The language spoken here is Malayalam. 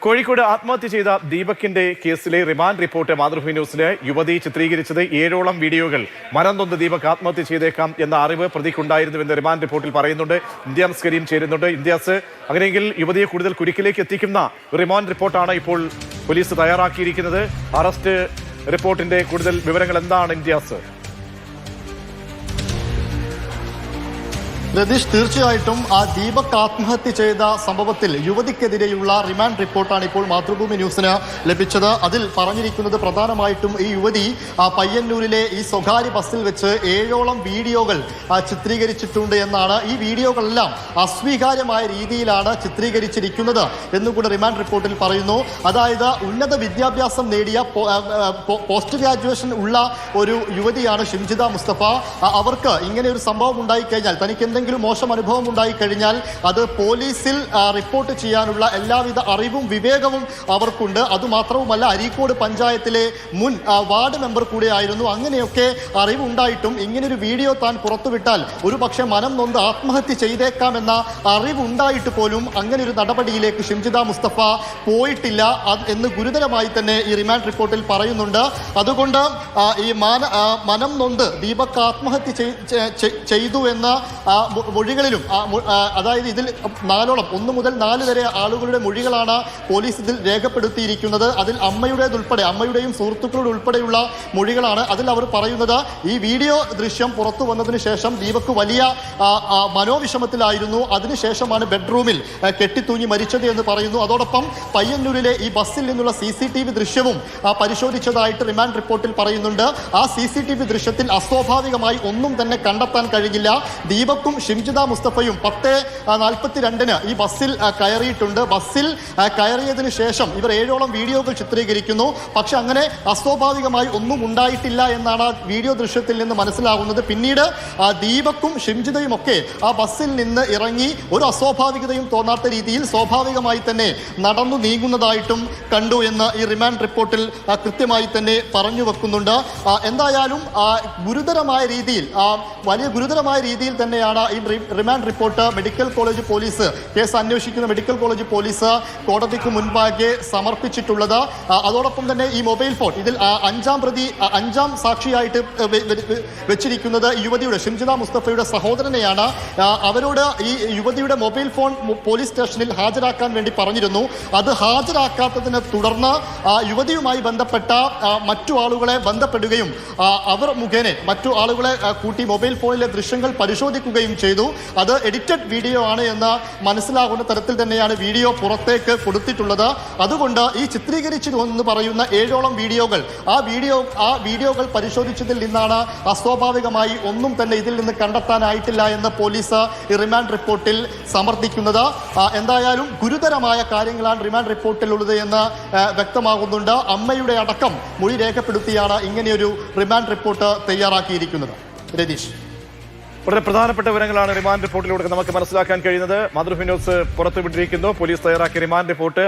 കോഴിക്കോട് ആത്മഹത്യ ചെയ്ത ദീപകിന്റെ കേസിലെ റിമാൻഡ് റിപ്പോർട്ട് മാതൃഭൂമി ന്യൂസിന് യുവതി ചിത്രീകരിച്ചത് 7ഓളം വീഡിയോകൾ മനം നൊന്ത് ദീപക് ആത്മഹത്യ ചെയ്തേക്കാം എന്ന അറിവ് പ്രതിക്കുണ്ടായിരുന്നുവെന്ന് റിമാൻഡ് റിപ്പോർട്ടിൽ പറയുന്നുണ്ട്. ഇന്ത്യാസ് കരീം ചേരുന്നുണ്ട്. ഇന്ത്യാസ്, അങ്ങനെയെങ്കിൽ യുവതിയെ കൂടുതൽ കുരുക്കിലേക്ക് എത്തിക്കുന്ന റിമാൻഡ് റിപ്പോർട്ടാണ് ഇപ്പോൾ പോലീസ് തയ്യാറാക്കിയിരിക്കുന്നത്. അറസ്റ്റ് റിപ്പോർട്ടിന്റെ കൂടുതൽ വിവരങ്ങൾ എന്താണ് ഇന്ത്യാസ്? രതീഷ്, തീർച്ചയായിട്ടും ആ ദീപക് ആത്മഹത്യ ചെയ്ത സംഭവത്തിൽ യുവതിക്കെതിരെയുള്ള റിമാൻഡ് റിപ്പോർട്ടാണ് ഇപ്പോൾ മാതൃഭൂമി ന്യൂസിന് ലഭിച്ചത്. അതിൽ പറഞ്ഞിരിക്കുന്നത് പ്രധാനമായിട്ടും ഈ യുവതി പയ്യന്നൂരിലെ ഈ സ്വകാര്യ ബസ്സിൽ വെച്ച് 7ഓളം വീഡിയോകൾ ചിത്രീകരിച്ചിട്ടുണ്ട് എന്നാണ്. ഈ വീഡിയോകളെല്ലാം അസ്വീകാര്യമായ രീതിയിലാണ് ചിത്രീകരിച്ചിരിക്കുന്നത് എന്നുകൂടെ റിമാൻഡ് റിപ്പോർട്ടിൽ പറയുന്നു. അതായത് ഉന്നത വിദ്യാഭ്യാസം നേടിയ പോസ്റ്റ് ഗ്രാജുവേഷൻ ഉള്ള ഒരു യുവതിയാണ് ഷിംജിത മുസ്തഫ. അവർക്ക് ഇങ്ങനെ ഒരു സംഭവം ഉണ്ടായിക്കഴിഞ്ഞാൽ, തനിക്ക് എന്തെങ്കിലും മോശം അനുഭവം ഉണ്ടായിക്കഴിഞ്ഞാൽ അത് പോലീസിൽ റിപ്പോർട്ട് ചെയ്യാനുള്ള എല്ലാവിധ അറിവും വിവേകവും അവർക്കുണ്ട്. അതുമാത്രവുമല്ല, അരീക്കോട് പഞ്ചായത്തിലെ മുൻ വാർഡ് മെമ്പർ കൂടെയായിരുന്നു. അങ്ങനെയൊക്കെ അറിവുണ്ടായിട്ടും ഇങ്ങനൊരു വീഡിയോ താൻ പുറത്തുവിട്ടാൽ ഒരു പക്ഷേ മനം നൊന്ത് ആത്മഹത്യ ചെയ്തേക്കാമെന്ന അറിവുണ്ടായിട്ട് പോലും അങ്ങനെ ഒരു നടപടിയിലേക്ക് ഷിംജിത മുസ്തഫ പോയിട്ടില്ല എന്ന് ഗുരുതരമായി തന്നെ ഈ റിമാൻഡ് റിപ്പോർട്ടിൽ പറയുന്നുണ്ട്. അതുകൊണ്ട് ഈ മനം നൊന്ത് ദീപക് ആത്മഹത്യ ചെയ്തു എന്ന മൊഴികളിലും, അതായത് ഇതിൽ 1 മുതൽ 4 വരെ ആളുകളുടെ മൊഴികളാണ് പോലീസ് ഇതിൽ രേഖപ്പെടുത്തിയിരിക്കുന്നത്. അതിൽ അമ്മയുടെയും സുഹൃത്തുക്കളുടെ ഉൾപ്പെടെയുള്ള മൊഴികളാണ്. അതിൽ അവർ പറയുന്നത് ഈ വീഡിയോ ദൃശ്യം പുറത്തു വന്നതിന് ശേഷം ദീപക് വലിയ മനോവിഷമത്തിലായിരുന്നു. അതിനുശേഷമാണ് ബെഡ്റൂമിൽ കെട്ടിത്തൂങ്ങി മരിച്ചത് എന്ന് പറയുന്നു. അതോടൊപ്പം പയ്യന്നൂരിലെ ഈ ബസ്സിൽ നിന്നുള്ള CCTV ദൃശ്യവും പരിശോധിച്ചതായിട്ട് റിമാൻഡ് റിപ്പോർട്ടിൽ പറയുന്നുണ്ട്. ആ CCTV ദൃശ്യത്തിൽ അസ്വാഭാവികമായി ഒന്നും തന്നെ കണ്ടെത്താൻ കഴിഞ്ഞില്ല. ദീപക്കും ഷിംജിത മുസ്തഫയും 10:42 ഈ ബസ്സിൽ കയറിയിട്ടുണ്ട്. ബസ്സിൽ കയറിയതിനു ശേഷം ഇവർ 7ഓളം വീഡിയോകൾ ചിത്രീകരിക്കുന്നു. പക്ഷെ അങ്ങനെ അസ്വാഭാവികമായി ഒന്നും ഉണ്ടായിട്ടില്ല എന്നാണ് വീഡിയോ ദൃശ്യത്തിൽ നിന്ന് മനസ്സിലാകുന്നത്. പിന്നീട് ദീപക്കും ഷിംജിതയും ഒക്കെ ആ ബസ്സിൽ നിന്ന് ഇറങ്ങി ഒരു അസ്വാഭാവികതയും തോന്നാത്ത രീതിയിൽ സ്വാഭാവികമായി തന്നെ നടന്നു നീങ്ങുന്നതായിട്ടും കണ്ടു എന്ന് ഈ റിമാൻഡ് റിപ്പോർട്ടിൽ കൃത്യമായി തന്നെ പറഞ്ഞു വെക്കുന്നുണ്ട്. എന്തായാലും വലിയ ഗുരുതരമായ രീതിയിൽ തന്നെയാണ് ഈ remand report medical college police, case അന്വേഷിക്കുന്ന മെഡിക്കൽ കോളേജ് പോലീസ് കോടതിക്ക് മുൻപാകെ സമർപ്പിച്ചിട്ടുള്ളത്. അതോടൊപ്പം തന്നെ ഈ മൊബൈൽ ഫോൺ, ഇതിൽ 5ാം സാക്ഷിയായിട്ട് വെച്ചിരിക്കുന്നത് യുവതിയുടെ, ഷിംജിത മുസ്തഫയുടെ സഹോദരനെയാണ്. അവരോട് ഈ യുവതിയുടെ മൊബൈൽ ഫോൺ പോലീസ് സ്റ്റേഷനിൽ ഹാജരാക്കാൻ വേണ്ടി പറഞ്ഞിരുന്നു. അത് ഹാജരാക്കാത്തതിനെ തുടർന്ന് യുവതിയുമായി ബന്ധപ്പെട്ട മറ്റു ആളുകളെ ബന്ധപ്പെടുകയും അവർ മുഖേന മറ്റു ആളുകളെ കൂട്ടി മൊബൈൽ ഫോണിലെ ദൃശ്യങ്ങൾ പരിശോധിക്കുകയും ചെയ്തു. അത് എഡിറ്റഡ് വീഡിയോ ആണ് എന്ന് മനസ്സിലാകുന്ന തരത്തിൽ തന്നെയാണ് വീഡിയോ പുറത്തേക്ക് കൊടുത്തിട്ടുള്ളത്. അതുകൊണ്ട് ഈ ചിത്രീകരിച്ചു എന്ന് പറയുന്ന 7ഓളം വീഡിയോകൾ, ആ വീഡിയോകൾ പരിശോധിച്ചതിൽ നിന്നാണ് അസ്വാഭാവികമായി ഒന്നും തന്നെ ഇതിൽ നിന്ന് കണ്ടെത്താനായിട്ടില്ല എന്ന് പോലീസ് ഈ റിമാൻഡ് റിപ്പോർട്ടിൽ സമർത്ഥിക്കുന്നത്. എന്തായാലും ഗുരുതരമായ കാര്യങ്ങളാണ് റിമാൻഡ് റിപ്പോർട്ടിലുള്ളത് എന്ന് വ്യക്തമാകുന്നുണ്ട്. അമ്മയുടെ അടക്കം മൊഴി രേഖപ്പെടുത്തിയാണ് ഇങ്ങനെയൊരു റിമാൻഡ് റിപ്പോർട്ട് തയ്യാറാക്കിയിരിക്കുന്നത്. രതീഷ്, വളരെ പ്രധാനപ്പെട്ട വിവരങ്ങളാണ് റിമാൻഡ് റിപ്പോർട്ടിലൂടെ നമുക്ക് മനസ്സിലാക്കാൻ കഴിയുന്നത്. മാതൃഭൂമി ന്യൂസ് പുറത്തുവിട്ടിരിക്കുന്നു പോലീസ് തയ്യാറാക്കിയ റിമാൻഡ് റിപ്പോർട്ട്.